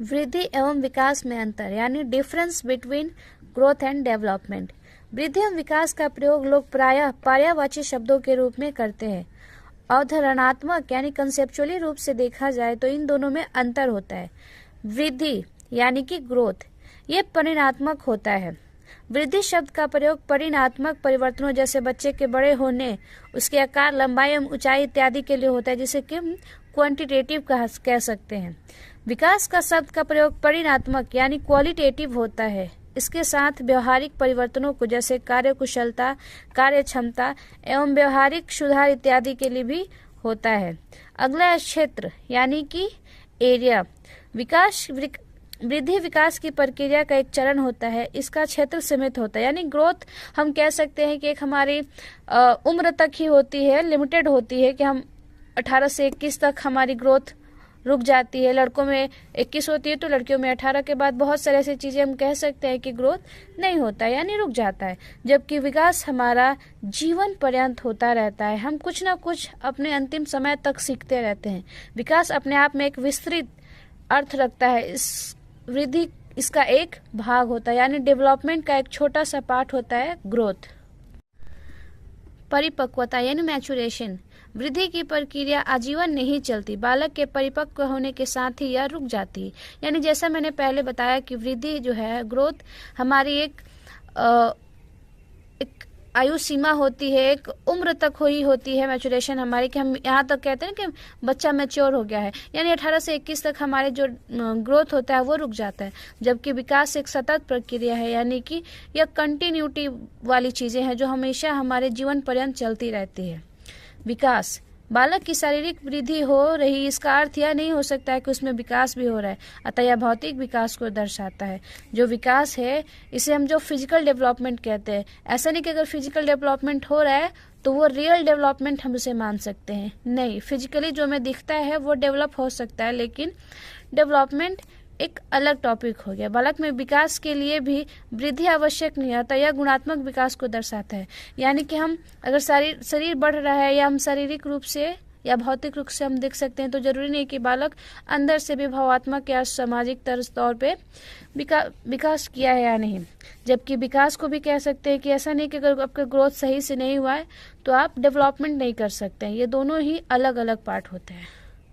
वृद्धि एवं विकास में अंतर यानी difference between growth and development. वृद्धि एवं विकास का प्रयोग लोग प्रायः पर्यायवाची शब्दों के रूप में करते हैं। अवधारणात्मक यानी कंसेप्चुअली रूप से देखा जाए तो इन दोनों में अंतर होता है। वृद्धि यानी कि ग्रोथ, ये परिणात्मक होता है। वृद्धि शब्द का प्रयोग परिणात्मक परिवर्तनों जैसे बच्चे के बड़े होने, उसके आकार, लंबाई एवं ऊंचाई इत्यादि के लिए होता है, जिसे कि क्वांटिटेटिव कह सकते हैं। विकास का शब्द का प्रयोग परिणात्मक यानी क्वालिटेटिव होता है। इसके साथ व्यवहारिक परिवर्तनों को जैसे कार्यकुशलता, कार्य क्षमता एवं व्यवहारिक सुधार इत्यादि के लिए भी होता है। अगला क्षेत्र यानी कि एरिया। वृद्धि विकास की प्रक्रिया का एक चरण होता है। इसका क्षेत्र सीमित होता है, यानी ग्रोथ हम कह सकते हैं कि एक हमारी उम्र तक ही होती है, लिमिटेड होती है कि हम 18 से 21 तक हमारी ग्रोथ रुक जाती है। लड़कों में 21 होती है तो लड़कियों में 18 के बाद बहुत सारी ऐसी चीजें हम कह सकते हैं कि ग्रोथ नहीं होता है, यानी रुक जाता है। जबकि विकास हमारा जीवन पर्यंत होता रहता है, हम कुछ ना कुछ अपने अंतिम समय तक सीखते रहते हैं। विकास अपने आप में एक विस्तृत अर्थ रखता है। इस वृद्धि इसका एक भाग होता है, यानी डेवलपमेंट का एक छोटा सा पार्ट होता है ग्रोथ। परिपक्वता यानी मैचुरेशन। वृद्धि की प्रक्रिया आजीवन नहीं चलती, बालक के परिपक्व होने के साथ ही यह रुक जाती है। यानी जैसा मैंने पहले बताया कि वृद्धि जो है, ग्रोथ हमारी एक आयु सीमा होती है, एक उम्र तक हुई होती है मैचुरेशन हमारी, कि हम यहाँ तक कहते हैं कि बच्चा मैच्योर हो गया है, यानी 18 से 21 तक हमारे जो ग्रोथ होता है वो रुक जाता है। जबकि विकास एक सतत प्रक्रिया है, यानी कि यह कंटिन्यूटी वाली चीजें हैं जो हमेशा हमारे जीवन पर्यंत चलती रहती है। विकास, बालक की शारीरिक वृद्धि हो रही, इसका अर्थ यह नहीं हो सकता है कि उसमें विकास भी हो रहा है, अतः यह भौतिक विकास को दर्शाता है। जो विकास है इसे हम जो फिजिकल डेवलपमेंट कहते हैं। ऐसा नहीं कि अगर फिजिकल डेवलपमेंट हो रहा है तो वो रियल डेवलपमेंट हम उसे मान सकते हैं, नहीं। फिजिकली जो हमें दिखता है वो डेवलप हो सकता है, लेकिन डेवलपमेंट एक अलग टॉपिक हो गया। बालक में विकास के लिए भी वृद्धि आवश्यक नहीं आता, यह गुणात्मक विकास को दर्शाता है। यानी कि हम अगर शरीर बढ़ रहा है या हम शारीरिक रूप से या भौतिक रूप से हम देख सकते हैं, तो जरूरी नहीं कि बालक अंदर से भी भावात्मक या सामाजिक तौर पे विकास किया है या नहीं। जबकि विकास को भी कह सकते हैं कि ऐसा नहीं कि अगर आपका ग्रोथ सही से नहीं हुआ है तो आप डेवलपमेंट नहीं कर सकते हैं। ये दोनों ही अलग अलग पार्ट होते हैं।